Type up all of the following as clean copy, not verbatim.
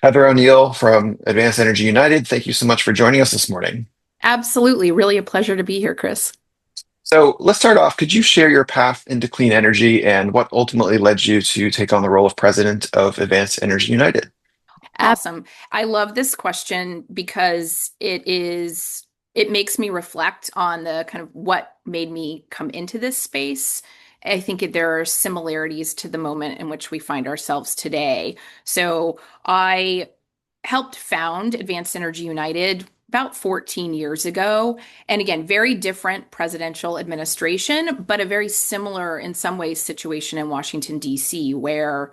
Heather O'Neill from Advanced Energy United, thank you so much for joining us this morning. Absolutely. Really a pleasure to be here, Chris. So let's start off. Could you share your path into clean energy and what ultimately led you to take on the role of president of Advanced Energy United? Awesome. I love this question because it makes me reflect on the kind of what made me come into this space. I think there are similarities to the moment in which we find ourselves today. So I helped found Advanced Energy United about 14 years ago. And again, very different presidential administration, but a very similar, in some ways, situation in Washington, D.C., where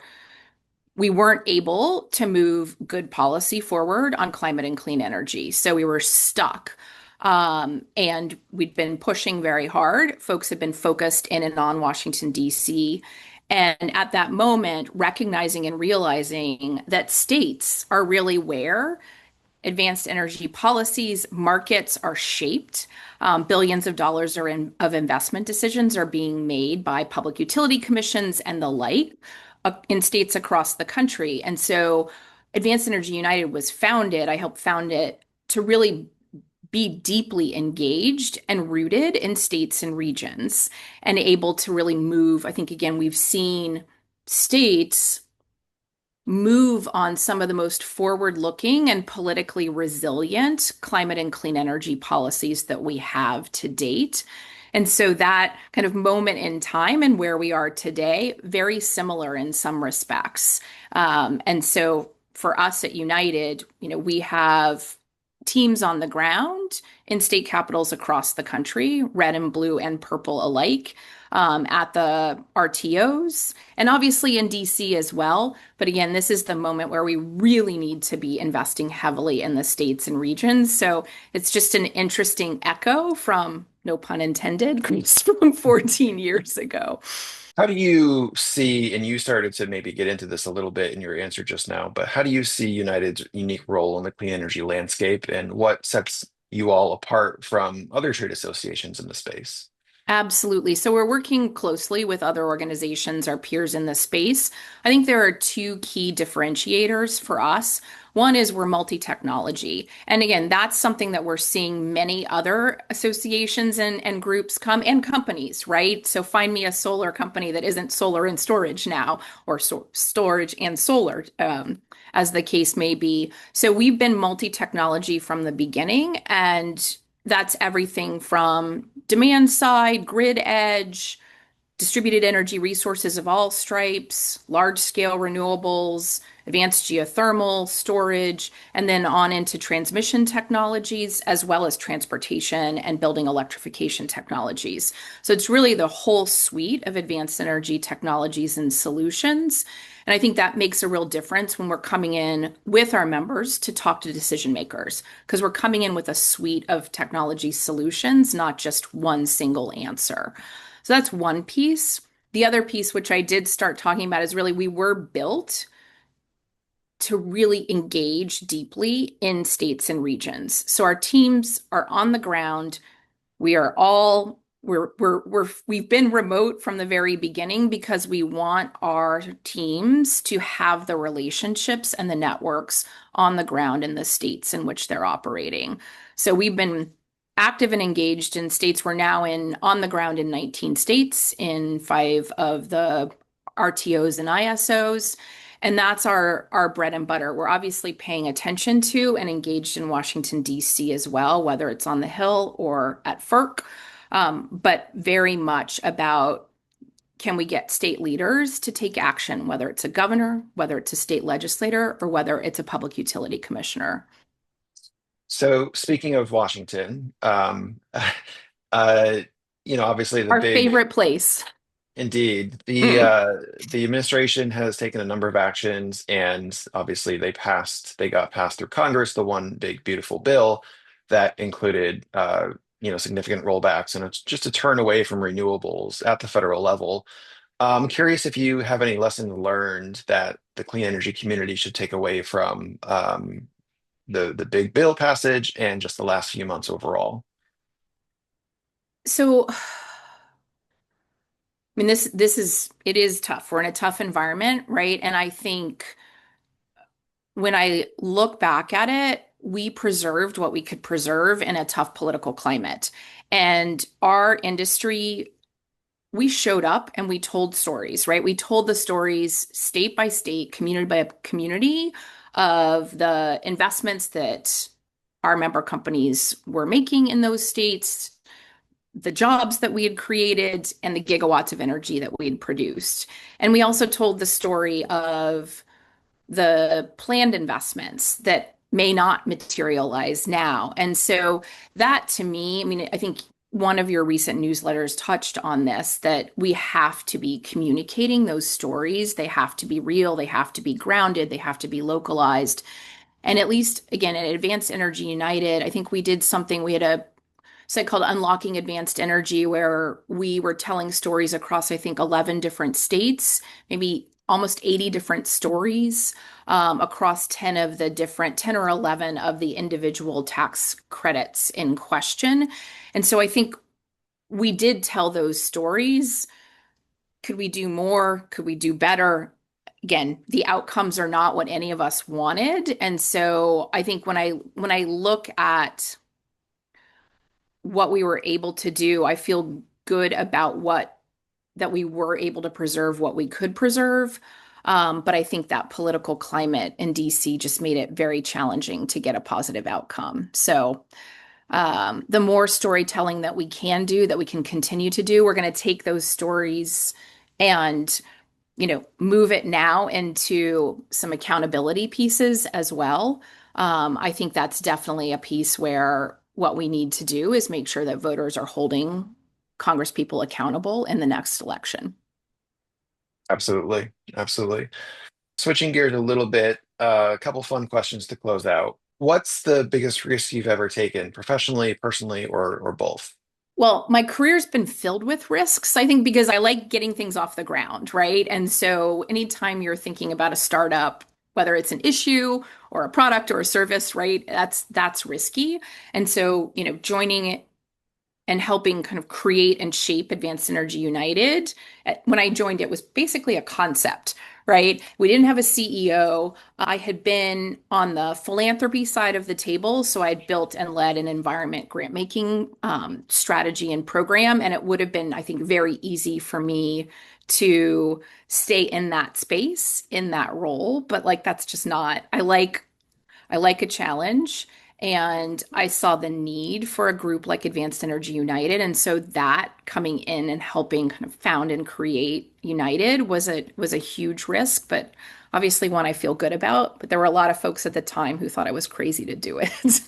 we weren't able to move good policy forward on climate and clean energy. So we were stuck. And we'd been pushing very hard. Folks had been focused in and on Washington, D.C. And at that moment, recognizing and realizing that states are really where advanced energy policies, markets are shaped. Billions of dollars of investment decisions are being made by public utility commissions and the like in states across the country. And so Advanced Energy United was founded, I helped found it to really be deeply engaged and rooted in states and regions and able to really move. I think, again, we've seen states move on some of the most forward-looking and politically resilient climate and clean energy policies that we have to date. And so that kind of moment in time and where we are today, very similar in some respects. And so for us at United, we have teams on the ground in state capitals across the country, red and blue and purple alike, at the RTOs, and obviously in DC as well. But again, this is the moment where we really need to be investing heavily in the states and regions. So it's just an interesting echo from, no pun intended, from 14 years ago. How do you see, and you started to maybe get into this a little bit in your answer just now, but how do you see United's unique role in the clean energy landscape and what sets you all apart from other trade associations in the space? Absolutely. So we're working closely with other organizations, our peers in the space. I think there are two key differentiators for us. One is we're multi-technology. And again, that's something that we're seeing many other associations and groups come and companies, right? So find me a solar company that isn't solar and storage now, or storage and solar, as the case may be. So we've been multi-technology from the beginning, and that's everything from demand side, grid edge, distributed energy resources of all stripes, large scale renewables, advanced geothermal, storage, and then on into transmission technologies, as well as transportation and building electrification technologies. So it's really the whole suite of advanced energy technologies and solutions. And I think that makes a real difference when we're coming in with our members to talk to decision makers, because we're coming in with a suite of technology solutions, not just one single answer. So that's one piece. The other piece, which I did start talking about, is really we were built to really engage deeply in states and regions. So our teams are on the ground. We are all we've been remote from the very beginning because we want our teams to have the relationships and the networks on the ground in the states in which they're operating. So we've been active and engaged in states. We're now in on the ground in 19 states in five of the RTOs and ISOs. And that's our bread and butter. We're obviously paying attention to and engaged in Washington, D.C. as well, whether it's on the Hill or at FERC, but very much about can we get state leaders to take action, whether it's a governor, whether it's a state legislator, or whether it's a public utility commissioner. So speaking of Washington, uh, obviously the Our big favorite place. Indeed. Mm. The administration has taken a number of actions, and obviously they got passed through Congress, the one big beautiful bill that included significant rollbacks, and it's just a turn away from renewables at the federal level. I'm curious if you have any lessons learned that the clean energy community should take away from the big bill passage and just the last few months overall. So, I mean, this is it is tough. We're in a tough environment, right? And I think when I look back at it, we preserved what we could preserve in a tough political climate. And our industry, we showed up and we told stories, right? We told the stories state by state, community by community of the investments that our member companies were making in those states, the jobs that we had created, and the gigawatts of energy that we had produced. And we also told the story of the planned investments that may not materialize now. And so that to me, I mean, I think one of your recent newsletters touched on this, that we have to be communicating those stories. They have to be real, they have to be grounded, they have to be localized. And at least, again, at Advanced Energy United, I think we did something, we had a site called Unlocking Advanced Energy, where we were telling stories across, I think, 11 different states, maybe almost 80 different stories across 10 of the different, 10 or 11 of the individual tax credits in question. And so I think we did tell those stories. Could we do more? Could we do better? Again, the outcomes are not what any of us wanted. And so I think when I look at what we were able to do, I feel good about what that we were able to preserve what we could preserve. But I think that political climate in DC just made it very challenging to get a positive outcome. So the more storytelling that we can do, that we can continue to do, we're going to take those stories and move it now into some accountability pieces as well. I think that's definitely a piece where what we need to do is make sure that voters are holding Congress people accountable in the next election. Absolutely. Absolutely. Switching gears a little bit, a couple fun questions to close out. What's the biggest risk you've ever taken, professionally, personally, or both? Well, my career's been filled with risks, I think, because I like getting things off the ground, right? And so anytime you're thinking about a startup, whether it's an issue or a product or a service, right, that's risky. And so, joining and helping kind of create and shape Advanced Energy United. When I joined, it was basically a concept, right? We didn't have a CEO. I had been on the philanthropy side of the table, so I'd built and led an environment grant making strategy and program, and it would have been, I think, very easy for me to stay in that space, in that role. But like, that's just not, I like a challenge, and I saw the need for a group like Advanced Energy United. And so that coming in and helping kind of found and create United was a huge risk, but obviously one I feel good about. But there were a lot of folks at the time who thought I was crazy to do it.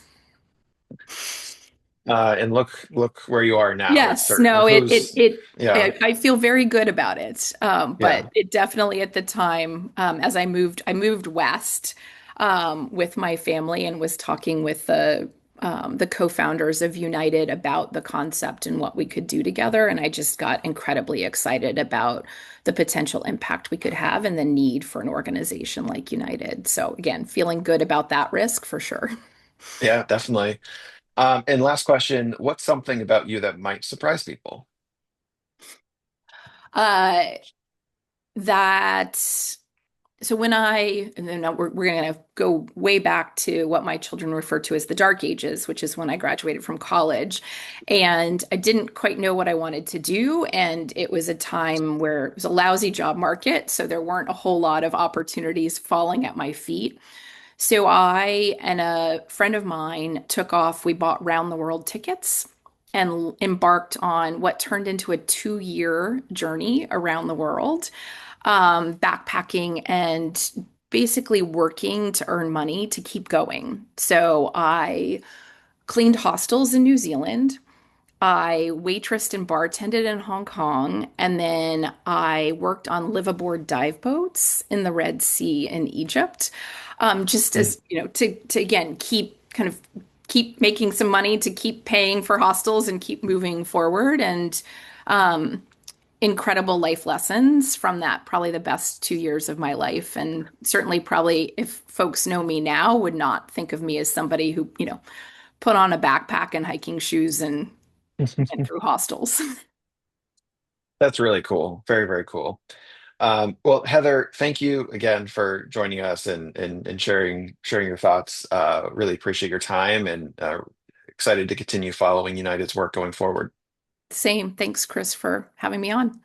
And look where you are now. It's Yes, certain no, it it who's it yeah, I feel very good about it. But yeah. it definitely at the time, as I moved west with my family and was talking with the co-founders of United about the concept and what we could do together, and I just got incredibly excited about the potential impact we could have and the need for an organization like United. So again, feeling good about that risk for sure. Yeah, definitely. And last question, what's something about you that might surprise people? Uh, that So when and then we're going to go way back to what my children refer to as the dark ages, which is when I graduated from college. And I didn't quite know what I wanted to do. And it was a time where it was a lousy job market. So there weren't a whole lot of opportunities falling at my feet. So I and a friend of mine took off. We bought round the world tickets and embarked on what turned into a 2-year journey around the world, backpacking and basically working to earn money to keep going. So I cleaned hostels in New Zealand. I waitressed and bartended in Hong Kong, and then I worked on liveaboard dive boats in the Red Sea in Egypt, just Mm. as to again keep making some money to keep paying for hostels and keep moving forward, and um, incredible life lessons from that. Probably the best 2 years of my life, and certainly probably if folks know me now would not think of me as somebody who put on a backpack and hiking shoes and went through hostels. That's really cool. Very, very cool. Well, Heather, thank you again for joining us and sharing your thoughts. Really appreciate your time and excited to continue following United's work going forward. Same. Thanks, Chris, for having me on.